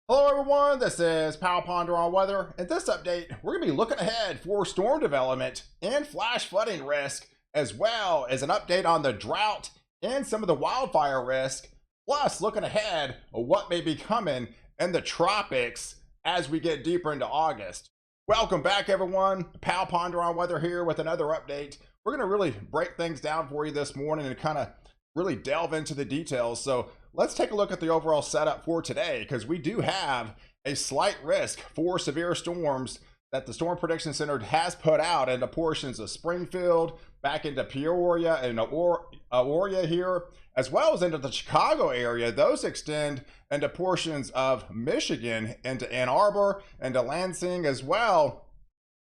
Hello everyone, this is Ponder on Weather. In this update, we're going to be looking ahead for storm development and flash flooding risk, as well as an update on the drought and some of the wildfire risk, plus looking ahead of what may be coming in the tropics as we get deeper into August. Welcome back everyone, Ponder on Weather here with another update. We're going to really break things down for you this morning and kind of really delve into the details. So let's take a look at the overall setup for today, because we do have a slight risk for severe storms that the Storm Prediction Center has put out into portions of Springfield, back into Peoria and Aurora here, as well as into the Chicago area. Those extend into portions of Michigan, into Ann Arbor, into Lansing as well,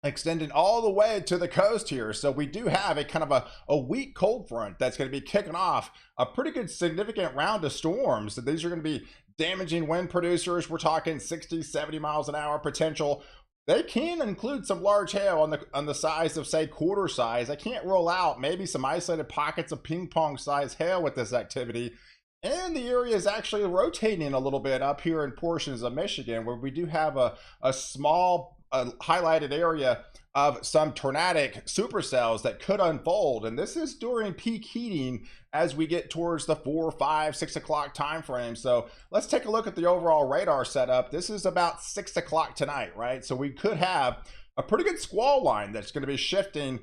extending all the way to the coast here. So we do have a kind of a weak cold front that's going to be kicking off a pretty good significant round of storms. So these are going to be damaging wind producers. We're talking 60, 70 miles an hour potential. They can include some large hail on the size of, say, quarter size. I can't rule out maybe some isolated pockets of ping pong size hail with this activity. And the area is actually rotating a little bit up here in portions of Michigan, where we do have a small highlighted area of some tornadic supercells that could unfold, and this is during peak heating as we get towards the 4, 5, 6 o'clock time frame. So let's take a look at the overall radar setup. This is about 6 o'clock tonight, right? So we could have a pretty good squall line that's going to be shifting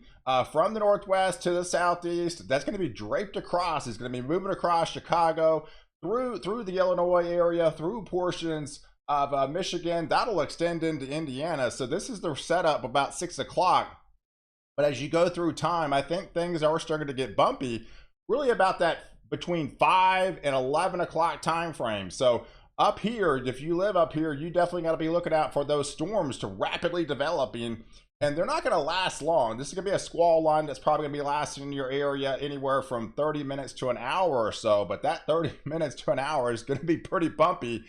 from the northwest to the southeast. That's going to be draped across. It's going to be moving across Chicago, through the Illinois area, through portions of Michigan. That'll extend into Indiana. So this is the setup about 6 o'clock. But as you go through time, I think things are starting to get bumpy really about that between 5 and 11 o'clock time frame. So up here, if you live up here, you definitely got to be looking out for those storms to rapidly developing, and they're not going to last long. This is going to be a squall line that's probably going to be lasting in your area anywhere from 30 minutes to an hour or so. But that 30 minutes to an hour is going to be pretty bumpy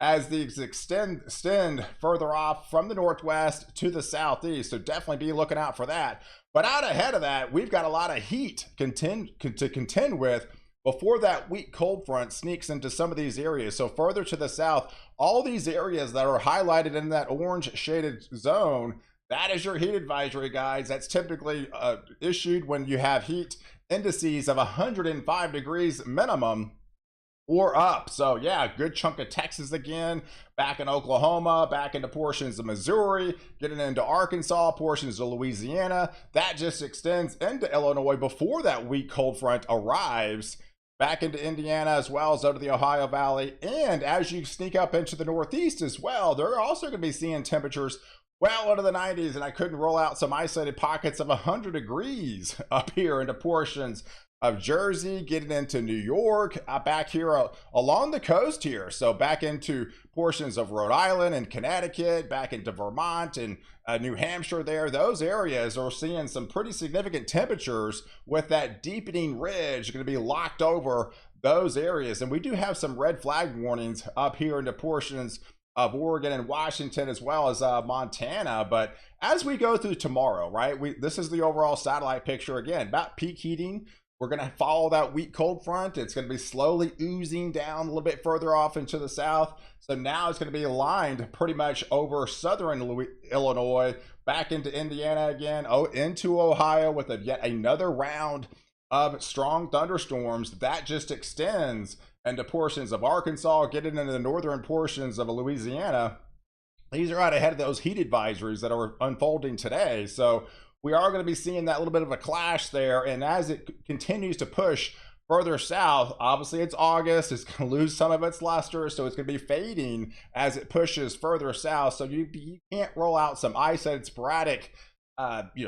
as these extend further off from the northwest to the southeast. So definitely be looking out for that. But out ahead of that, we've got a lot of heat to contend with before that weak cold front sneaks into some of these areas. So further to the south, all these areas that are highlighted in that orange shaded zone, that is your heat advisory, guys. That's typically issued when you have heat indices of 105 degrees minimum or up. So yeah, good chunk of Texas again, back in Oklahoma, back into portions of Missouri, getting into Arkansas, portions of Louisiana. That just extends into Illinois before that weak cold front arrives, back into Indiana, as well as out of the Ohio Valley. And as you sneak up into the Northeast as well, they're also going to be seeing temperatures well into the 90s, and I couldn't roll out some isolated pockets of 100 degrees up here into portions of Jersey, getting into New York, back here along the coast here. So back into portions of Rhode Island and Connecticut, back into Vermont and New Hampshire there. Those areas are seeing some pretty significant temperatures with that deepening ridge going to be locked over those areas. And we do have some red flag warnings up here into portions of Oregon and Washington, as well as Montana. But as we go through tomorrow, right, this is the overall satellite picture again about peak heating. We're going to follow that weak cold front. It's going to be slowly oozing down a little bit further off into the south. So now it's going to be aligned pretty much over southern Illinois, back into Indiana again, into Ohio with yet another round of strong thunderstorms. That just extends into portions of Arkansas, getting into the northern portions of Louisiana. These are out ahead of those heat advisories that are unfolding today. So we are going to be seeing that little bit of a clash there. And as it continues to push further south, obviously it's August, it's going to lose some of its luster, so it's going to be fading as it pushes further south. So you can't roll out some isolated sporadic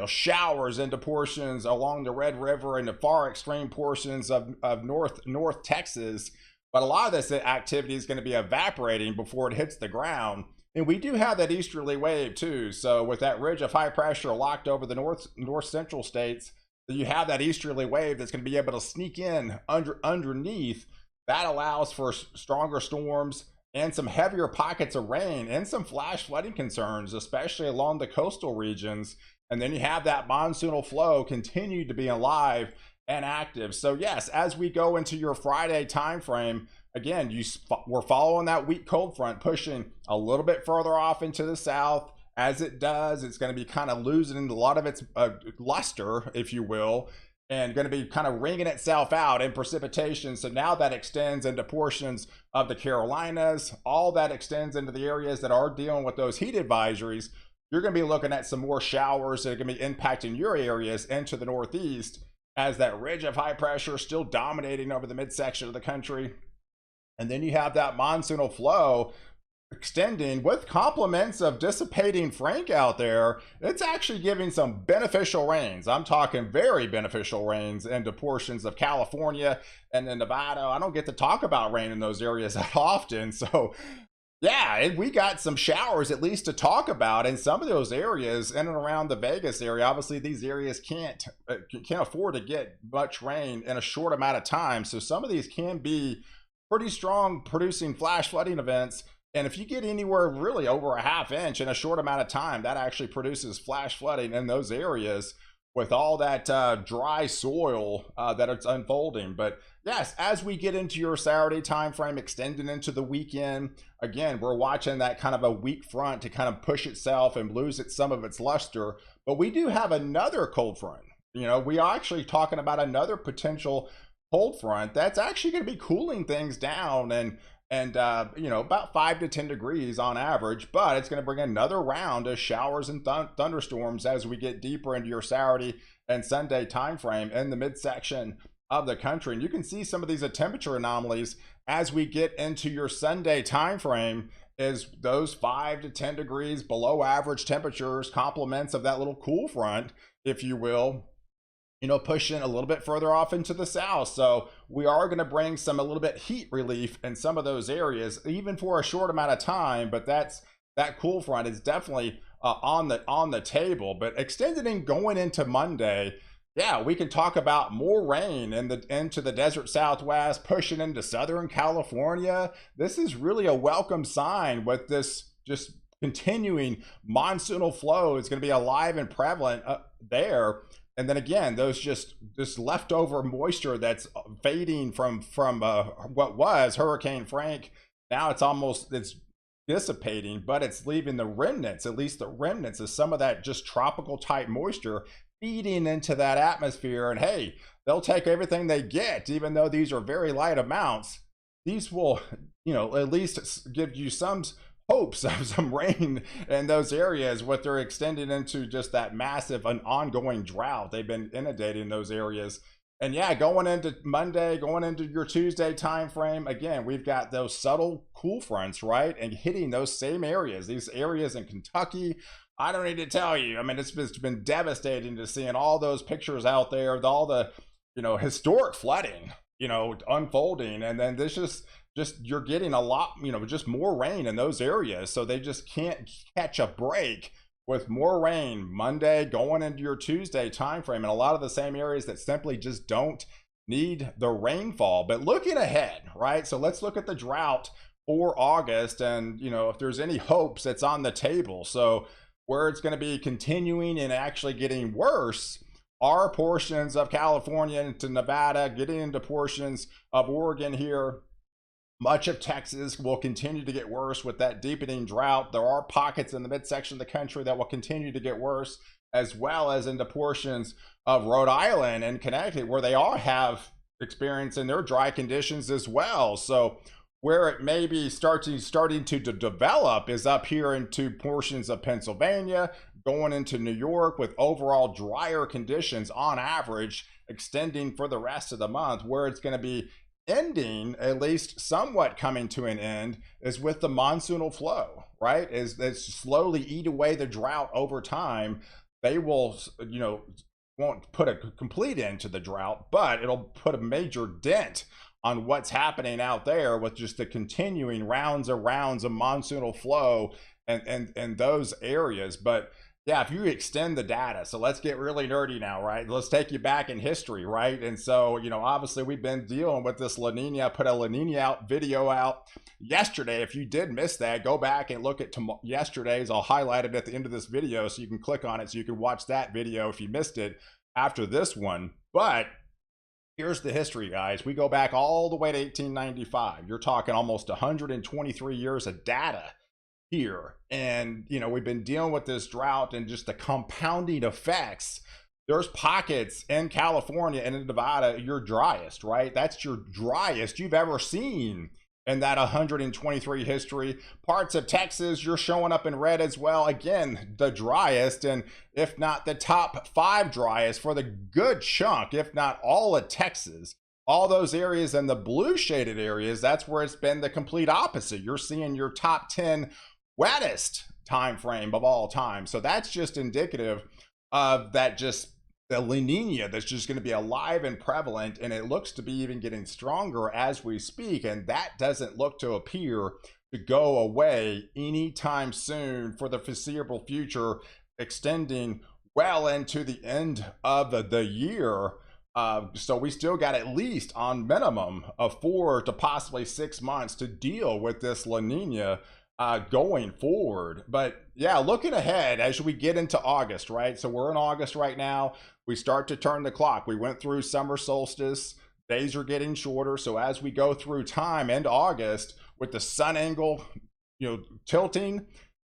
showers into portions along the Red River and the far extreme portions of North Texas. But a lot of this activity is going to be evaporating before it hits the ground. And we do have that easterly wave too. So with that ridge of high pressure locked over the north central states, you have that easterly wave that's going to be able to sneak in underneath. That allows for stronger storms and some heavier pockets of rain and some flash flooding concerns, especially along the coastal regions. And then you have that monsoonal flow continue to be alive and active. So yes, as we go into your Friday time frame, again, we're following that weak cold front, pushing a little bit further off into the south. As it does, it's going to be kind of losing a lot of its luster, if you will, and going to be kind of wringing itself out in precipitation. So now that extends into portions of the Carolinas. All that extends into the areas that are dealing with those heat advisories. You're going to be looking at some more showers that are going to be impacting your areas into the northeast, as that ridge of high pressure still dominating over the midsection of the country. And then you have that monsoonal flow extending with complements of dissipating Frank out there. It's actually giving some beneficial rains. I'm talking very beneficial rains into portions of California and in Nevada. I don't get to talk about rain in those areas that often. So yeah, we got some showers at least to talk about in some of those areas in and around the Vegas area. Obviously, these areas can't afford to get much rain in a short amount of time. So some of these can be pretty strong producing flash flooding events. And if you get anywhere really over a half inch in a short amount of time, that actually produces flash flooding in those areas with all that dry soil that it's unfolding. But yes, as we get into your Saturday time frame, extending into the weekend, again, we're watching that kind of a weak front to kind of push itself and lose some of its luster. But we do have another cold front. We are actually talking about another potential cold front that's actually going to be cooling things down and about 5 to 10 degrees on average, but it's going to bring another round of showers and thunderstorms as we get deeper into your Saturday and Sunday time frame in the midsection of the country. And you can see some of these temperature anomalies as we get into your Sunday time frame, is those 5 to 10 degrees below average temperatures, complements of that little cool front, if you will, pushing a little bit further off into the south. So we are going to bring a little bit heat relief in some of those areas, even for a short amount of time. But that cool front is definitely on the table. But extending going into Monday, yeah, we can talk about more rain into the desert Southwest, pushing into Southern California. This is really a welcome sign with this just continuing monsoonal flow. It's going to be alive and prevalent there. And then again, those just leftover moisture that's fading from what was Hurricane Frank. Now it's dissipating, but it's leaving the remnants, at least the remnants of some of that just tropical type moisture feeding into that atmosphere. And hey, they'll take everything they get, even though these are very light amounts. These will, at least give you some hopes of some rain in those areas, what they're extending into just that massive and ongoing drought. They've been inundating those areas. And yeah, going into Monday, going into your Tuesday time frame, again, we've got those subtle cool fronts, right? And hitting those same areas, these areas in Kentucky. I don't need to tell you. I mean, it's been devastating to seeing all those pictures out there, all the, historic flooding, unfolding. And then this just you're getting a lot, just more rain in those areas. So they just can't catch a break with more rain Monday going into your Tuesday timeframe, and a lot of the same areas that simply just don't need the rainfall. But looking ahead, right? So let's look at the drought for August, and if there's any hopes that's on the table. So where it's going to be continuing and actually getting worse are portions of California into Nevada, getting into portions of Oregon here. Much of Texas will continue to get worse with that deepening drought. There are pockets in the midsection of the country that will continue to get worse, as well as into portions of Rhode Island and Connecticut, where they all have experience in their dry conditions as well. So where it may be starting to develop is up here into portions of Pennsylvania, going into New York with overall drier conditions on average, extending for the rest of the month. Where it's going to be ending, at least somewhat coming to an end, is with the monsoonal flow, right? As they slowly eat away the drought over time, they will, won't put a complete end to the drought, but it'll put a major dent on what's happening out there with just the continuing rounds of monsoonal flow and those areas. But yeah, if you extend the data, so let's get really nerdy now, right? Let's take you back in history, right? And so, obviously we've been dealing with this La Nina. Put a La Nina video out yesterday. If you did miss that, go back and look at yesterday's. I'll highlight it at the end of this video so you can click on it so you can watch that video if you missed it after this one. But Here's the history, guys. We go back all the way to 1895. You're talking almost 123 years of data here. And, we've been dealing with this drought and just the compounding effects. There's pockets in California and in Nevada, you're driest, right? That's your driest you've ever seen in that 123 history. Parts of Texas, you're showing up in red as well. Again, the driest, and if not the top 5 driest for the good chunk, if not all of Texas. All those areas and the blue shaded areas, that's where it's been the complete opposite. You're seeing your top 10 wettest time frame of all time. So that's just indicative of that, just the La Nina that's just going to be alive and prevalent, and it looks to be even getting stronger as we speak, and that doesn't look to appear to go away anytime soon for the foreseeable future, extending well into the end of the year. So we still got at least on minimum of 4 to possibly 6 months to deal with this La Nina going forward. But yeah, looking ahead as we get into August, right? So we're in August right now. We start to turn the clock. We went through summer solstice. Days are getting shorter. So as we go through time into August with the sun angle, tilting,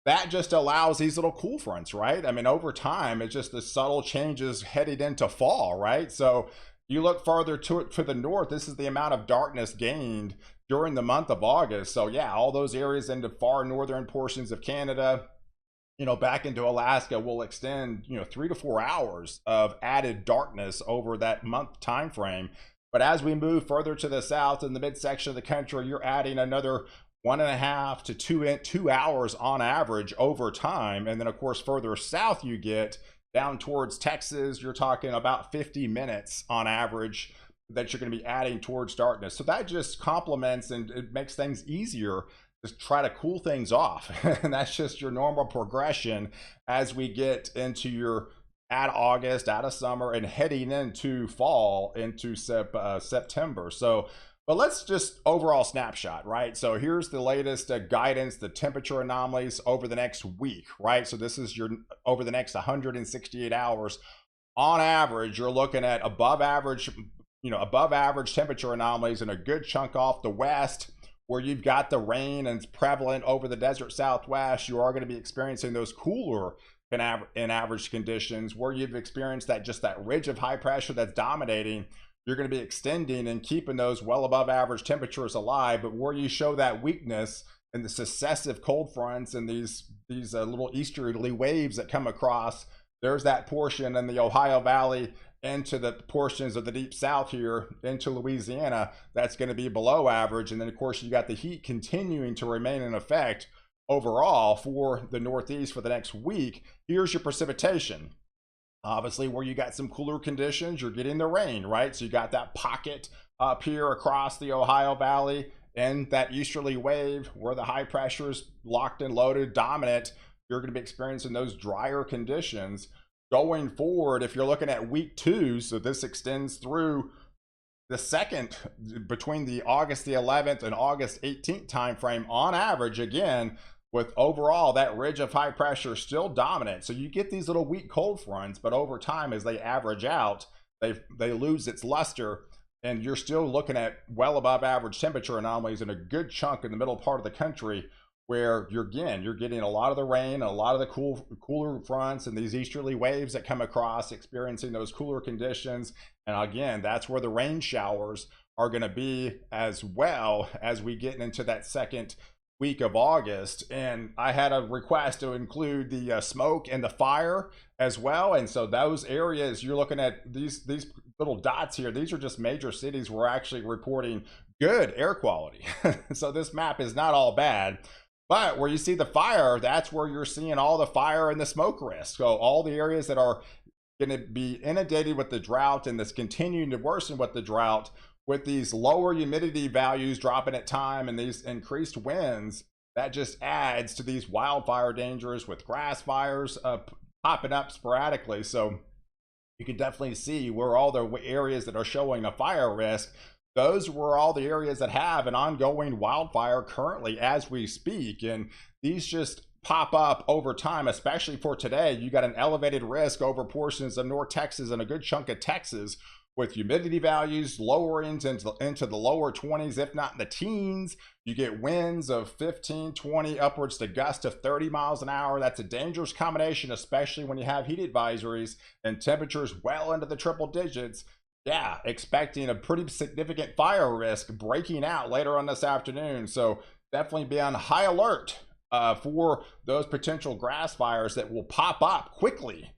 that just allows these little cool fronts, right? I mean, over time, it's just the subtle changes headed into fall, right? So you look farther to the north, this is the amount of darkness gained during the month of August. So yeah, all those areas into far northern portions of Canada, back into Alaska will extend, 3 to 4 hours of added darkness over that month time frame. But as we move further to the south in the midsection of the country, you're adding another 1.5 to 2 hours on average over time. And then of course, further south you get down towards Texas, you're talking about 50 minutes on average that you're going to be adding towards darkness. So that just complements and it makes things easier to try to cool things off. And that's just your normal progression as we get into your out of August, out of summer, and heading into fall, into September. So, but let's just overall snapshot, right? So here's the latest guidance, the temperature anomalies over the next week, right? So this is your over the next 168 hours. On average, you're looking at above average temperature anomalies in a good chunk off the west, where you've got the rain and it's prevalent over the desert southwest. You are going to be experiencing those cooler in average conditions, where you've experienced that ridge of high pressure that's dominating. You're going to be extending and keeping those well above average temperatures alive. But where you show that weakness in the successive cold fronts and these little easterly waves that come across, there's that portion in the Ohio Valley into the portions of the deep south here into Louisiana that's going to be below average. And then of course you got the heat continuing to remain in effect overall for the Northeast for the next week. Here's your precipitation. Obviously, where you got some cooler conditions, you're getting the rain, right? So you got that pocket up here across the Ohio Valley and that easterly wave where the high pressure is locked and loaded, dominant. You're going to be experiencing those drier conditions. Going forward, if you're looking at week 2, so this extends through the second, between the August the 11th and August 18th timeframe, on average, again, with overall that ridge of high pressure still dominant. So you get these little weak cold fronts, but over time, as they average out, they lose its luster, and you're still looking at well above average temperature anomalies in a good chunk in the middle part of the country, where you're getting a lot of the rain, a lot of the cooler fronts and these easterly waves that come across, experiencing those cooler conditions. And again, that's where the rain showers are going to be as well as we get into that second week of August. And I had a request to include the smoke and the fire as well. And so those areas, you're looking at these little dots here, these are just major cities we're actually reporting good air quality. So this map is not all bad. But where you see the fire, that's where you're seeing all the fire and the smoke risk. So all the areas that are going to be inundated with the drought and that's continuing to worsen with the drought, with these lower humidity values dropping at time and these increased winds, that just adds to these wildfire dangers with grass fires popping up sporadically. So you can definitely see where all the areas that are showing a fire risk, those were all the areas that have an ongoing wildfire currently as we speak. And these just pop up over time, especially for today. You got an elevated risk over portions of North Texas and a good chunk of Texas, with humidity values lowering into the lower 20s, if not in the teens. You get winds of 15, 20, upwards to gusts of 30 miles an hour. That's a dangerous combination, especially when you have heat advisories and temperatures well into the triple digits. Yeah, expecting a pretty significant fire risk breaking out later on this afternoon. So definitely be on high alert for those potential grass fires that will pop up quickly.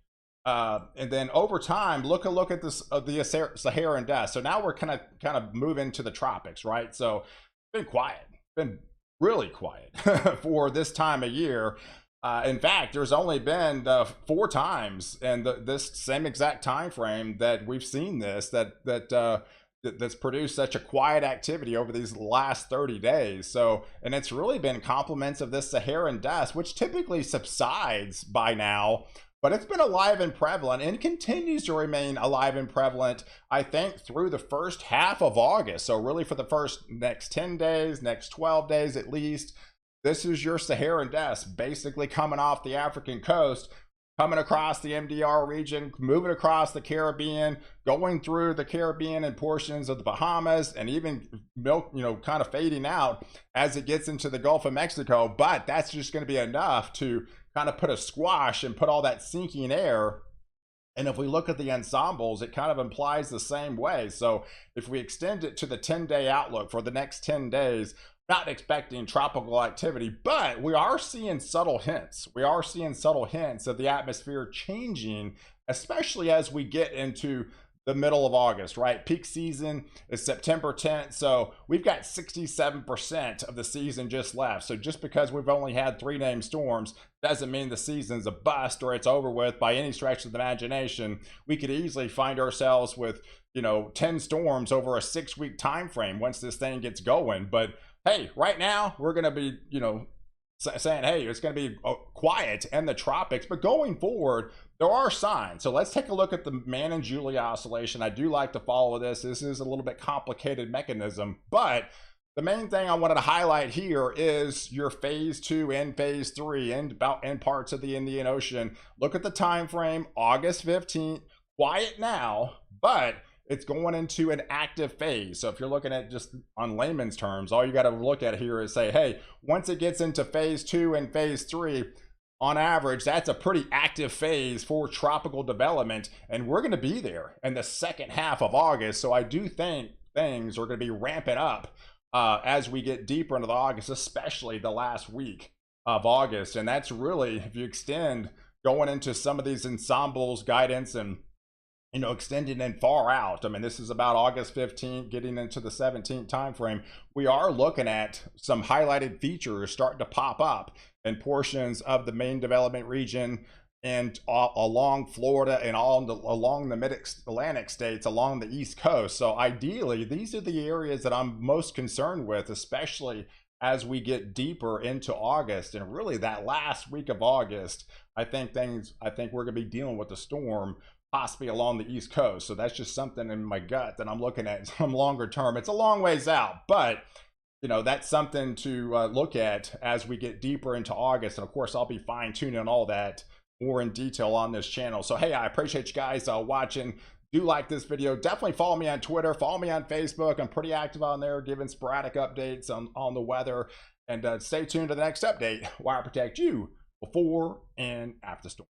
And then over time, look at this the Saharan dust. So now we're kind of moving to the tropics, right? So it's been quiet, been really quiet for this time of year. In fact, there's only been 4 times in this same exact time frame that we've seen this that's produced such a quiet activity over these last 30 days. So, and it's really been compliments of this Saharan dust, which typically subsides by now, but it's been alive and prevalent and continues to remain alive and prevalent, I think, through the first half of August. So really for the next 10 days, next 12 days at least, this is your Saharan dust basically coming off the African coast, coming across the MDR region, moving across the Caribbean, going through the Caribbean and portions of the Bahamas, and even kind of fading out as it gets into the Gulf of Mexico. But that's just going to be enough to kind of put a squash and put all that sinking air. And if we look at the ensembles, it kind of implies the same way. So if we extend it to the 10-day outlook for the next 10 days, not expecting tropical activity, but we are seeing subtle hints. We are seeing subtle hints of the atmosphere changing, especially as we get into the middle of August, right? Peak season is September 10th. So we've got 67% of the season just left. So just because we've only had 3 named storms doesn't mean the season's a bust or it's over with by any stretch of the imagination. We could easily find ourselves with, 10 storms over a 6-week time frame once this thing gets going. But hey, right now we're going to be, saying, hey, it's going to be quiet in the tropics, but going forward, there are signs. So let's take a look at the Man and Julia oscillation. I do like to follow this. This is a little bit complicated mechanism, but the main thing I wanted to highlight here is your phase 2 and phase 3 and parts of the Indian Ocean. Look at the time frame, August 15th, quiet now, but it's going into an active phase. So if you're looking at just on layman's terms, all you got to look at here is say, hey, once it gets into phase 2 and phase 3, on average, that's a pretty active phase for tropical development. And we're going to be there in the second half of August. So I do think things are going to be ramping up as we get deeper into the August, especially the last week of August. And that's really, if you extend going into some of these ensembles guidance and extending and far out. I mean, this is about August 15th, getting into the 17th timeframe. We are looking at some highlighted features starting to pop up in portions of the main development region and along Florida and along the mid-Atlantic states, along the East Coast. So ideally, these are the areas that I'm most concerned with, especially as we get deeper into August. And really that last week of August, I think we're going to be dealing with the storm possibly along the East Coast. So that's just something in my gut that I'm looking at some longer term. It's a long ways out, but that's something to look at as we get deeper into August. And of course, I'll be fine tuning all that more in detail on this channel. So hey, I appreciate you guys watching. Do like this video. Definitely follow me on Twitter, follow me on Facebook. I'm pretty active on there, giving sporadic updates on the weather. And stay tuned to the next update where I protect you before and after storm.